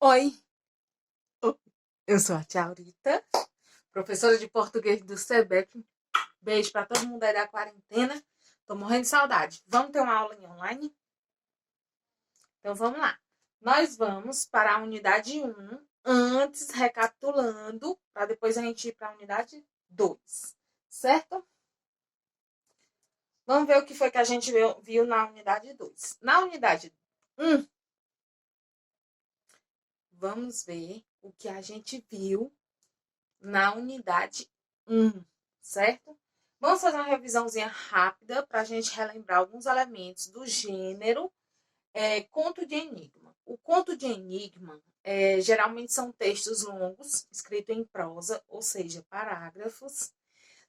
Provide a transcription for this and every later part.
Oi, eu sou a Tia Aurita, professora de português do SEBEC. Beijo para todo mundo aí da quarentena. Tô morrendo de saudade. Vamos ter uma aula em online? Então vamos lá. Nós vamos para a unidade 1, antes recapitulando, para depois a gente ir para a unidade 2, certo? Vamos ver o que foi que a gente viu na unidade 2. Na unidade 1, vamos ver o que a gente viu na unidade 1, certo? Vamos fazer uma revisãozinha rápida para a gente relembrar alguns elementos do gênero conto de enigma. O conto de enigma geralmente são textos longos, escritos em prosa, ou seja, parágrafos.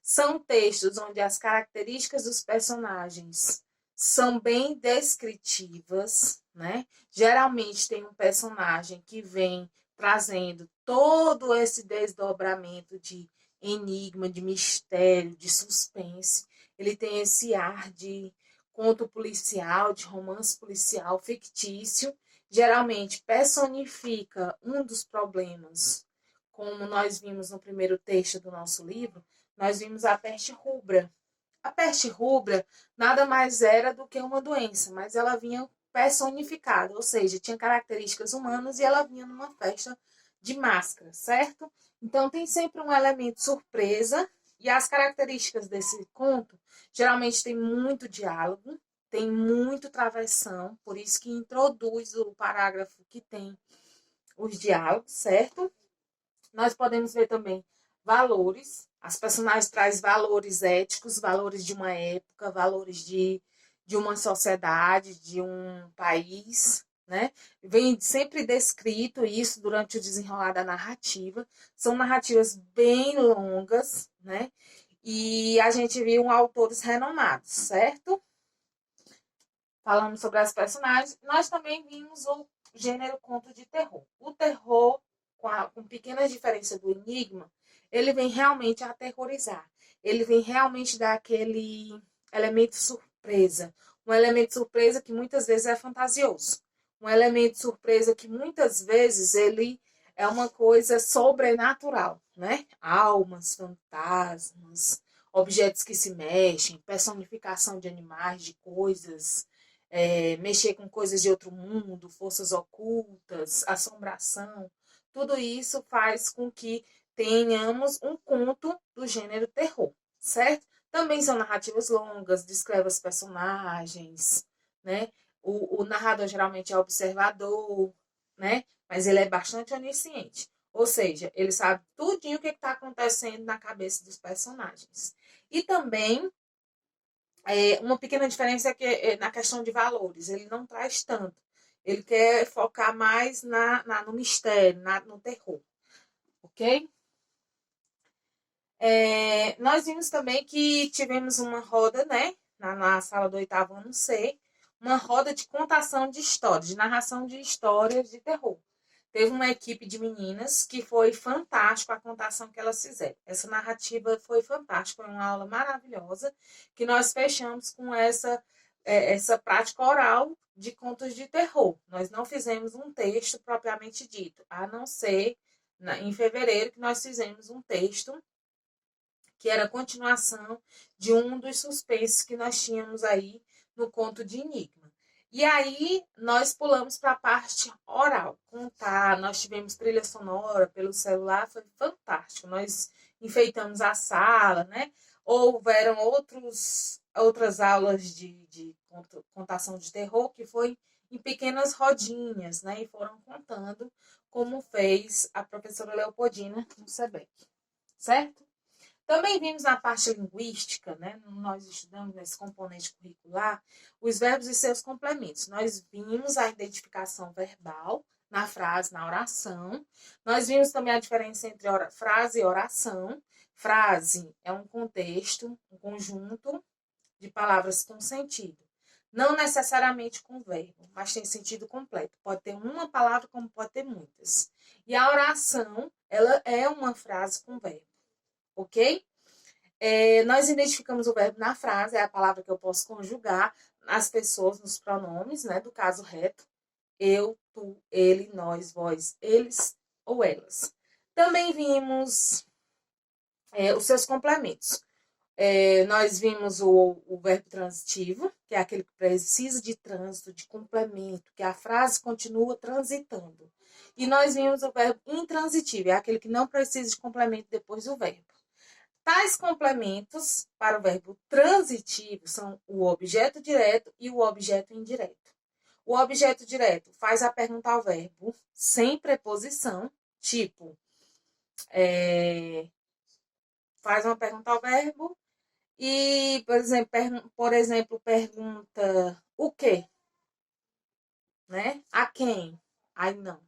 São textos onde as características dos personagens são bem descritivas, né? Geralmente tem um personagem que vem trazendo todo esse desdobramento de enigma, de mistério, de suspense. Ele tem esse ar de conto policial, de romance policial fictício. Geralmente personifica um dos problemas, como nós vimos no primeiro texto do nosso livro, nós vimos a peste rubra. A peste rubra nada mais era do que uma doença, mas ela vinha personificada, ou seja, tinha características humanas e ela vinha numa festa de máscara, certo? Então tem sempre um elemento surpresa e as características desse conto geralmente tem muito diálogo, tem muito travessão, por isso que introduz o parágrafo que tem os diálogos, certo? Nós podemos ver também valores. As personagens trazem valores éticos, valores de uma época, valores de uma sociedade, de um país, né? Vem sempre descrito isso durante o desenrolar da narrativa. São narrativas bem longas, né? E a gente viu autores renomados, certo? Falando sobre as personagens, nós também vimos o gênero conto de terror. O terror, com pequenas diferenças do enigma, ele vem realmente aterrorizar. Ele vem realmente dar aquele elemento surpresa. Um elemento surpresa que muitas vezes é fantasioso. Um elemento surpresa que muitas vezes ele é uma coisa sobrenatural, né? Almas, fantasmas, objetos que se mexem, personificação de animais, de coisas, mexer com coisas de outro mundo, forças ocultas, assombração, tudo isso faz com que tenhamos um conto do gênero terror, certo? Também são narrativas longas, descreve os personagens, né? O narrador geralmente é observador, né? Mas ele é bastante onisciente. Ou seja, ele sabe tudinho o que está acontecendo na cabeça dos personagens. E também uma pequena diferença é que na questão de valores, ele não traz tanto. Ele quer focar mais no mistério, no terror. Ok? Nós vimos também que tivemos uma roda, né? Na sala do oitavo ano C, uma roda de contação de histórias, de narração de histórias de terror. Teve uma equipe de meninas que foi fantástico a contação que elas fizeram. Essa narrativa foi fantástica, foi uma aula maravilhosa, que nós fechamos com essa prática oral de contos de terror. Nós não fizemos um texto propriamente dito, a não ser em fevereiro que nós fizemos um texto que era a continuação de um dos suspensos que nós tínhamos aí no conto de Enigma. E aí nós pulamos para a parte oral, contar, nós tivemos trilha sonora pelo celular, foi fantástico. Nós enfeitamos a sala, né? Houveram outras aulas de contação de terror que foi em pequenas rodinhas, né? E foram contando como fez a professora Leopoldina no SEBEC, certo? Também vimos na parte linguística, né? Nós estudamos nesse componente curricular, os verbos e seus complementos. Nós vimos a identificação verbal na frase, na oração. Nós vimos também a diferença entre frase e oração. Frase é um contexto, um conjunto de palavras com sentido. Não necessariamente com verbo, mas tem sentido completo. Pode ter uma palavra, como pode ter muitas. E a oração, ela é uma frase com verbo, ok? Nós identificamos o verbo na frase, é a palavra que eu posso conjugar as pessoas, nos pronomes, né, do caso reto. eu, tu, ele, nós, vós, eles ou elas. Também vimos os seus complementos. Nós vimos o verbo transitivo, que é aquele que precisa de trânsito, de complemento, que a frase continua transitando. E nós vimos o verbo intransitivo, é aquele que não precisa de complemento depois do verbo. Tais complementos para o verbo transitivo são o objeto direto e o objeto indireto. O objeto direto faz a pergunta ao verbo sem preposição, tipo, faz uma pergunta ao verbo e, por exemplo, pergunta o quê? Né? A quem? Aí não.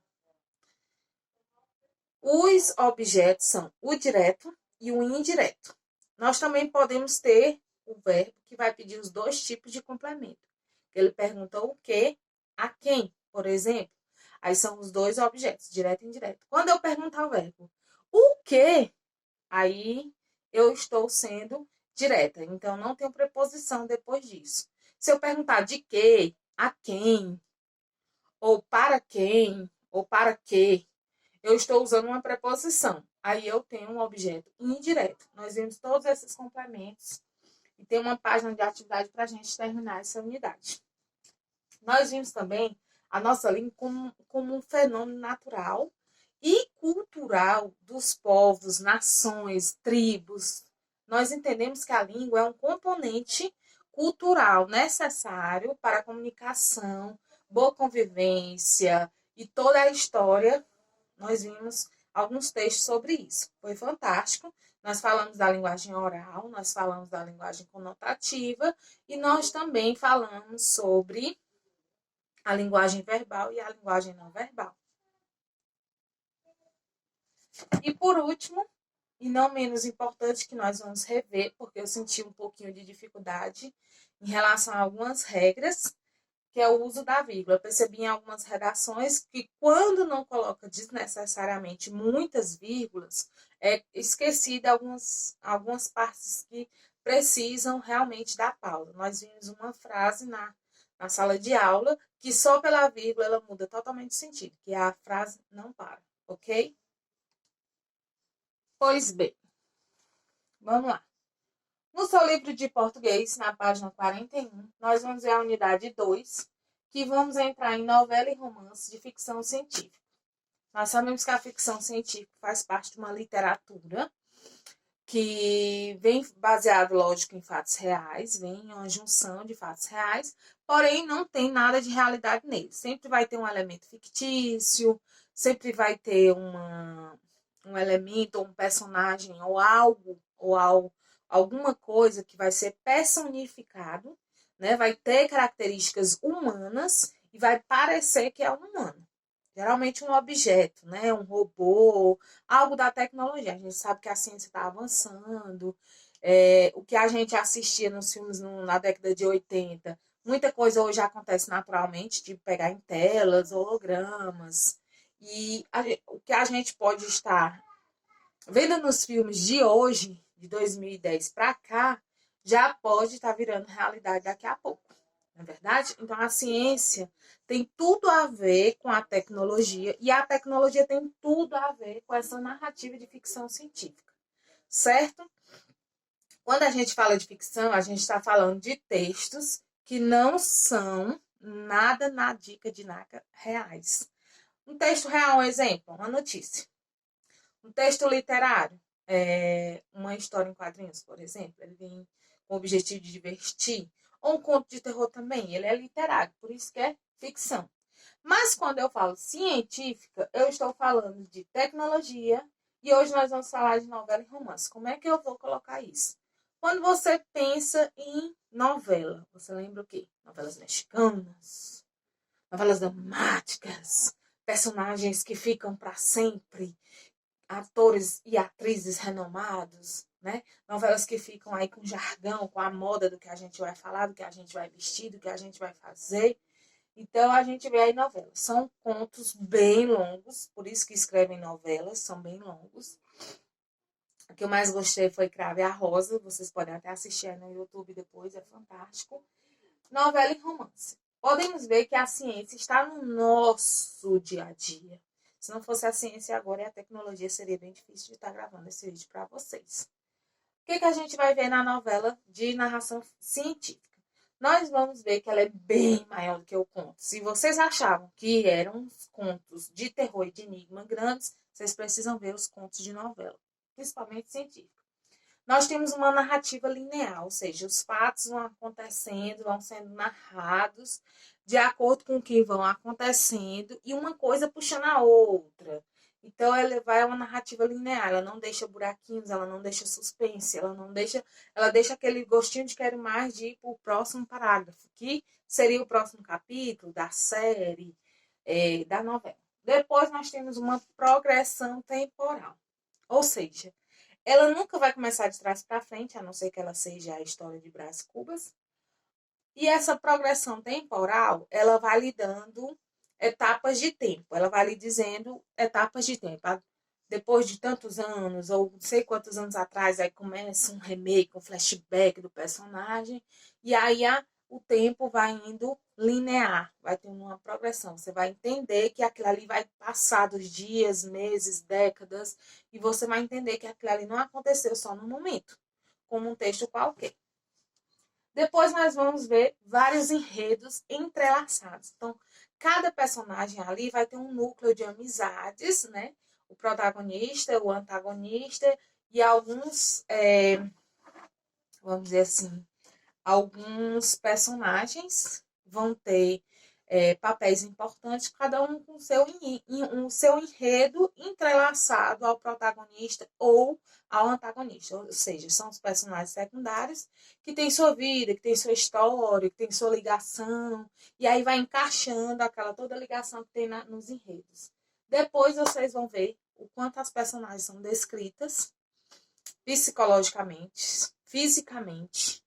Os objetos são o direto e o indireto. Nós também podemos ter o verbo que vai pedir os dois tipos de complemento. Ele pergunta o quê? A quem, por exemplo. Aí são os dois objetos, direto e indireto. Quando eu perguntar o verbo o quê? Aí eu estou sendo direta. Então, não tem preposição depois disso. Se eu perguntar de quê, a quem, ou para quem, ou para quê, eu estou usando uma preposição. Aí eu tenho um objeto indireto. Nós vimos todos esses complementos e tem uma página de atividade para a gente terminar essa unidade. Nós vimos também a nossa língua como um fenômeno natural e cultural dos povos, nações, tribos. Nós entendemos que a língua é um componente cultural necessário para a comunicação, boa convivência e toda a história. Nós vimos alguns textos sobre isso. Foi fantástico. Nós falamos da linguagem oral, nós falamos da linguagem conotativa e nós também falamos sobre a linguagem verbal e a linguagem não verbal. E por último, e não menos importante, que nós vamos rever, porque eu senti um pouquinho de dificuldade em relação a algumas regras, que é o uso da vírgula. Eu percebi em algumas redações que quando não coloca desnecessariamente muitas vírgulas, é esquecida algumas partes que precisam realmente da pausa. Nós vimos uma frase na sala de aula que só pela vírgula ela muda totalmente o sentido, que a frase não para, ok? Pois bem, vamos lá. No seu livro de português, na página 41, nós vamos ver a unidade 2, que vamos entrar em novela e romance de ficção científica. Nós sabemos que a ficção científica faz parte de uma literatura que vem baseado, lógico, em fatos reais, vem em uma junção de fatos reais, porém não tem nada de realidade nele. Sempre vai ter um elemento fictício, sempre vai ter um elemento, ou um personagem, alguma coisa que vai ser personificado, né? Vai ter características humanas e vai parecer que é um humano. Geralmente um objeto, né? Um robô, algo da tecnologia. A gente sabe que a ciência está avançando. O que a gente assistia nos filmes na década de 80, muita coisa hoje acontece naturalmente, tipo pegar em telas, hologramas. E o que a gente pode estar vendo nos filmes de hoje, de 2010 para cá, já pode estar virando realidade daqui a pouco. Não é verdade? Então, a ciência tem tudo a ver com a tecnologia e a tecnologia tem tudo a ver com essa narrativa de ficção científica, certo? Quando a gente fala de ficção, a gente está falando de textos que não são nada na dica de nada reais. Um texto real, um exemplo, uma notícia. Um texto literário, uma história em quadrinhos, por exemplo, ele vem com o objetivo de divertir. Ou um conto de terror também, ele é literário, por isso que é ficção. Mas quando eu falo científica, eu estou falando de tecnologia e hoje nós vamos falar de novela e romance. Como é que eu vou colocar isso? Quando você pensa em novela, você lembra o quê? Novelas mexicanas, novelas dramáticas, personagens que ficam para sempre, atores e atrizes renomados, né? Novelas que ficam aí com jargão, com a moda do que a gente vai falar, do que a gente vai vestir, do que a gente vai fazer. Então, a gente vê aí novelas. São contos bem longos, por isso que escrevem novelas, são bem longos. O que eu mais gostei foi Crave a Rosa, vocês podem até assistir aí no YouTube depois, é fantástico. Novela e romance. podemos ver que a ciência está no nosso dia a dia. Se não fosse a ciência agora e a tecnologia, seria bem difícil de estar gravando esse vídeo para vocês. O que a gente vai ver na novela de narração científica? Nós vamos ver que ela é bem maior do que o conto. Se vocês achavam que eram contos de terror e de enigma grandes, vocês precisam ver os contos de novela, principalmente científica. Nós temos uma narrativa linear, ou seja, os fatos vão acontecendo, vão sendo narrados de acordo com o que vão acontecendo e uma coisa puxando a outra. Então, ela vai uma narrativa linear, ela não deixa buraquinhos, ela não deixa suspense, ela deixa aquele gostinho de quero mais de ir para o próximo parágrafo, que seria o próximo capítulo da série, da novela. Depois, nós temos uma progressão temporal, ou seja, ela nunca vai começar de trás para frente, a não ser que ela seja a história de Brás Cubas. E essa progressão temporal, ela vai lhe dando etapas de tempo. Ela vai lhe dizendo etapas de tempo. Depois de tantos anos, ou não sei quantos anos atrás, aí começa um remake, um flashback do personagem. E aí o tempo vai indo linear, vai tendo uma progressão. Você vai entender que aquilo ali vai passar dos dias, meses, décadas, e você vai entender que aquilo ali não aconteceu só no momento, como um texto qualquer. Depois nós vamos ver vários enredos entrelaçados. Então, cada personagem ali vai ter um núcleo de amizades, né? O protagonista, o antagonista e alguns, vamos dizer assim, alguns personagens vão ter papéis importantes, cada um com o seu enredo entrelaçado ao protagonista ou ao antagonista. Ou seja, são os personagens secundários que têm sua vida, que têm sua história, que têm sua ligação, e aí vai encaixando aquela toda ligação que tem nos enredos. Depois vocês vão ver o quanto as personagens são descritas psicologicamente, fisicamente,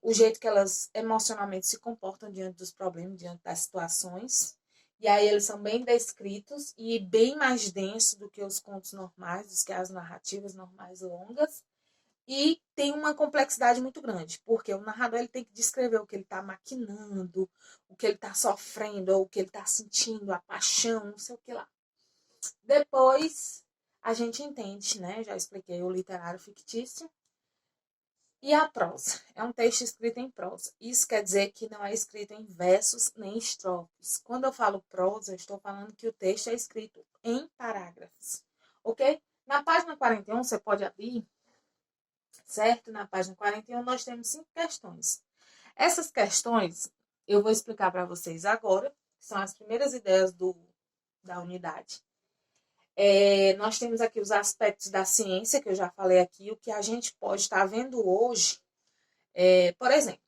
o jeito que elas emocionalmente se comportam diante dos problemas, diante das situações. E aí eles são bem descritos e bem mais densos do que os contos normais, do que as narrativas normais longas. E tem uma complexidade muito grande, porque o narrador ele tem que descrever o que ele está maquinando, o que ele está sofrendo, ou o que ele está sentindo, a paixão, não sei o que lá. Depois a gente entende, né? Já expliquei o literário fictício. E a prosa? É um texto escrito em prosa. Isso quer dizer que não é escrito em versos nem estrofes. Quando eu falo prosa, eu estou falando que o texto é escrito em parágrafos. Ok? Na página 41, você pode abrir, certo? Na página 41, nós temos 5 questões. Essas questões eu vou explicar para vocês agora, que são as primeiras ideias da unidade. Nós temos aqui os aspectos da ciência, que eu já falei aqui, o que a gente pode estar vendo hoje. Por exemplo,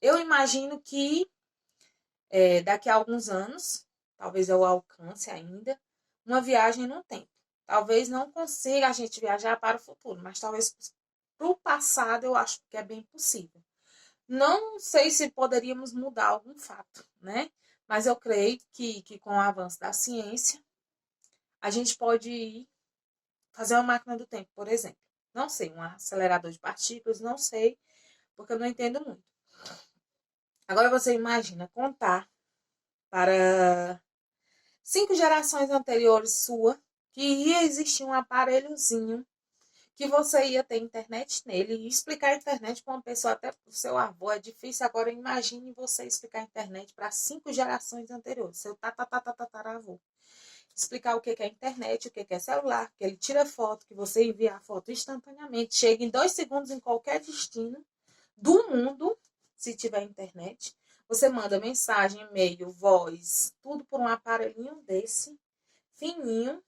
eu imagino que daqui a alguns anos, talvez eu alcance ainda, uma viagem no tempo. Talvez não consiga a gente viajar para o futuro, mas talvez para o passado eu acho que é bem possível. Não sei se poderíamos mudar algum fato, né? Mas eu creio que com o avanço da ciência, a gente pode fazer uma máquina do tempo, por exemplo. Não sei, um acelerador de partículas, não sei, porque eu não entendo muito. Agora você imagina contar para 5 gerações anteriores sua que ia existir um aparelhozinho que você ia ter internet nele e explicar a internet para uma pessoa, até para o seu avô, é difícil. Agora imagine você explicar a internet para 5 gerações anteriores, seu tataravô. Explicar o que é internet, o que é celular, que ele tira foto, que você envia a foto instantaneamente, chega em 2 segundos em qualquer destino do mundo, se tiver internet. Você manda mensagem, e-mail, voz, tudo por um aparelhinho desse, fininho.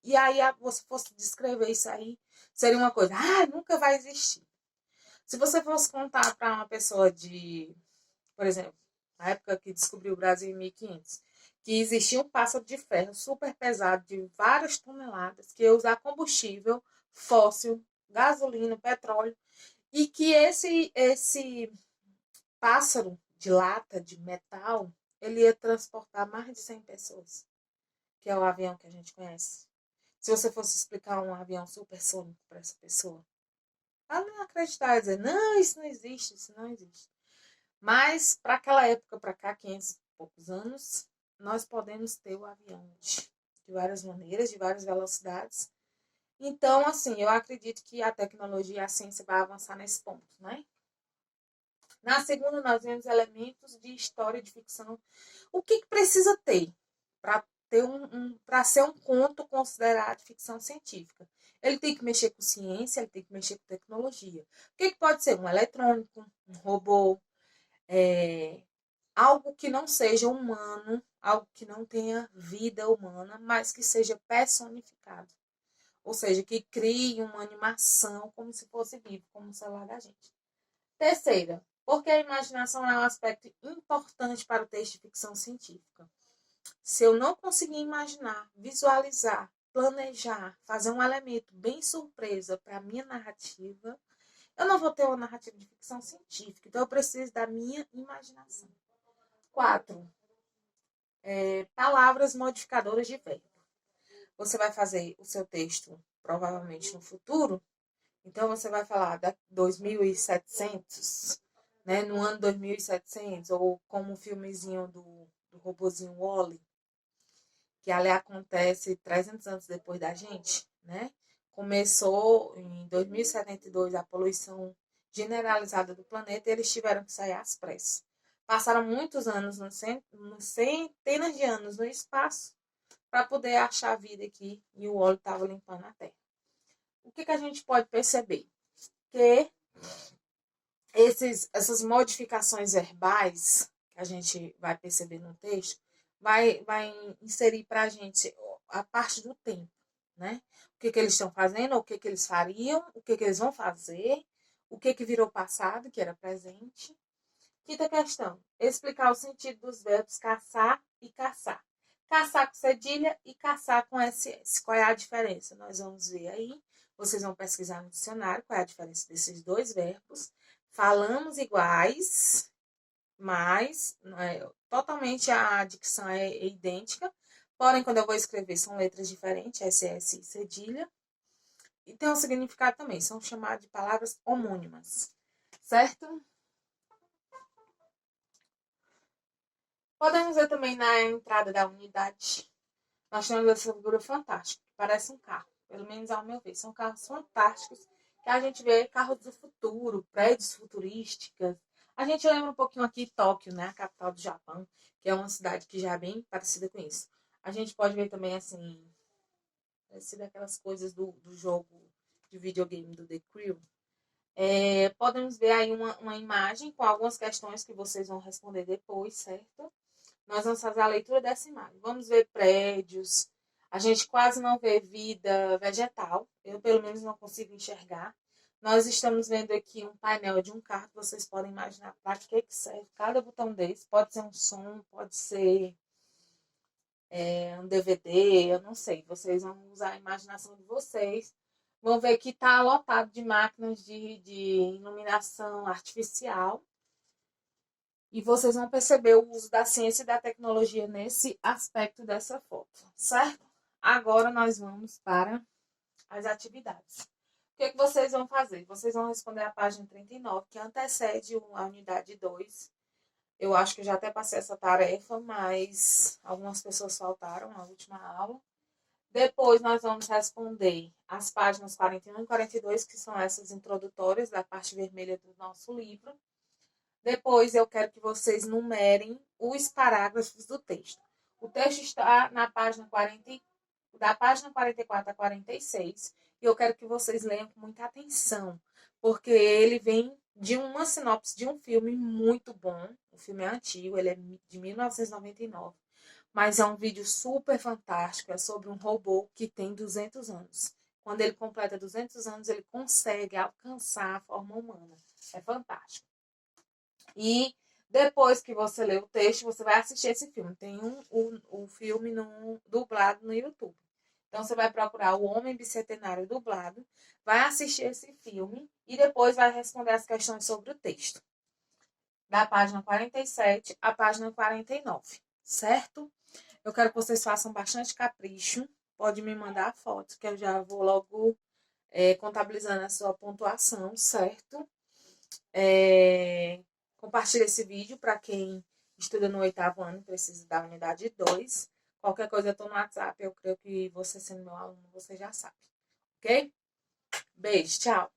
E aí, você fosse descrever isso aí, seria uma coisa, nunca vai existir. Se você fosse contar para uma pessoa por exemplo, na época que descobriu o Brasil em 1500, que existia um pássaro de ferro super pesado, de várias toneladas, que ia usar combustível fóssil, gasolina, petróleo, e que esse pássaro de lata, de metal, ele ia transportar mais de 100 pessoas, que é o avião que a gente conhece. Se você fosse explicar um avião supersônico para essa pessoa, ela não ia acreditar, ia dizer, não, isso não existe, isso não existe. Mas, para aquela época, para cá, 500 e poucos anos, nós podemos ter o avião de várias maneiras, de várias velocidades. Então, assim, eu acredito que a tecnologia e a ciência vai avançar nesse ponto, né? Na segunda, nós vemos elementos de história e de ficção. O que precisa ter para para ser um conto considerado ficção científica? Ele tem que mexer com ciência, ele tem que mexer com tecnologia. O que pode ser? Um eletrônico, um robô, algo que não seja humano, algo que não tenha vida humana, mas que seja personificado. Ou seja, que crie uma animação como se fosse vivo, como o celular da gente. Terceira, porque a imaginação é um aspecto importante para o texto de ficção científica. Se eu não conseguir imaginar, visualizar, planejar, fazer um elemento bem surpresa para a minha narrativa, eu não vou ter uma narrativa de ficção científica. Então, eu preciso da minha imaginação. 4. Palavras modificadoras de verbo. Você vai fazer o seu texto, provavelmente no futuro, então você vai falar da 2700, né, no ano 2700, ou como o filmezinho do robozinho Wall-E, que ali acontece 300 anos depois da gente, né? Começou em 2072 a poluição generalizada do planeta e eles tiveram que sair às pressas. Passaram muitos anos, centenas de anos no espaço, para poder achar a vida aqui e o óleo estava limpando a terra. O que a gente pode perceber? Que essas modificações verbais que a gente vai perceber no texto vai inserir para a gente a parte do tempo, né? O que eles estão fazendo, o que eles fariam, o que eles vão fazer, o que virou passado, que era presente. Quinta questão, explicar o sentido dos verbos caçar e caçar. Caçar com cedilha e caçar com SS. Qual é a diferença? Nós vamos ver aí. Vocês vão pesquisar no dicionário qual é a diferença desses dois verbos. Falamos iguais, mas totalmente a dicção é idêntica. Porém, quando eu vou escrever, são letras diferentes, SS e cedilha. E tem um significado também, são chamadas de palavras homônimas, certo? Podemos ver também na entrada da unidade. Nós temos essa figura fantástica, que parece um carro. Pelo menos ao meu ver. São carros fantásticos que a gente vê carros do futuro, prédios futurísticas. A gente lembra um pouquinho aqui Tóquio, né? A capital do Japão, que é uma cidade que já é bem parecida com isso. A gente pode ver também, assim, parecida aquelas coisas do jogo de videogame do The Crew. Podemos ver aí uma imagem com algumas questões que vocês vão responder depois, certo? Nós vamos fazer a leitura dessa imagem. Vamos ver prédios. A gente quase não vê vida vegetal. Eu, pelo menos, não consigo enxergar. Nós estamos vendo aqui um painel de um carro que vocês podem imaginar para que serve cada botão desse. Pode ser um som, pode ser um DVD, eu não sei. Vocês vão usar a imaginação de vocês. Vão ver que está lotado de máquinas de iluminação artificial. E vocês vão perceber o uso da ciência e da tecnologia nesse aspecto dessa foto, certo? Agora nós vamos para as atividades. O que vocês vão fazer? Vocês vão responder a página 39, que antecede a unidade 2. Eu acho que eu já até passei essa tarefa, mas algumas pessoas faltaram na última aula. Depois nós vamos responder as páginas 41 e 42, que são essas introdutórias da parte vermelha do nosso livro. Depois eu quero que vocês numerem os parágrafos do texto. O texto está na página 40, da página 44 a 46, e eu quero que vocês leiam com muita atenção, porque ele vem de uma sinopse de um filme muito bom. O filme é antigo, ele é de 1999, mas é um vídeo super fantástico, é sobre um robô que tem 200 anos. Quando ele completa 200 anos, ele consegue alcançar a forma humana. É fantástico. E depois que você lê o texto, você vai assistir esse filme. Tem um filme dublado no YouTube. Então, você vai procurar O Homem Bicentenário dublado, vai assistir esse filme e depois vai responder as questões sobre o texto. Da página 47 à página 49, certo? Eu quero que vocês façam bastante capricho. Pode me mandar a foto, que eu já vou logo contabilizando a sua pontuação, certo? Compartilhe esse vídeo para quem estuda no 8º ano e precisa da unidade 2. Qualquer coisa eu tô no WhatsApp, eu creio que você sendo meu aluno, você já sabe. Ok? Beijo, tchau!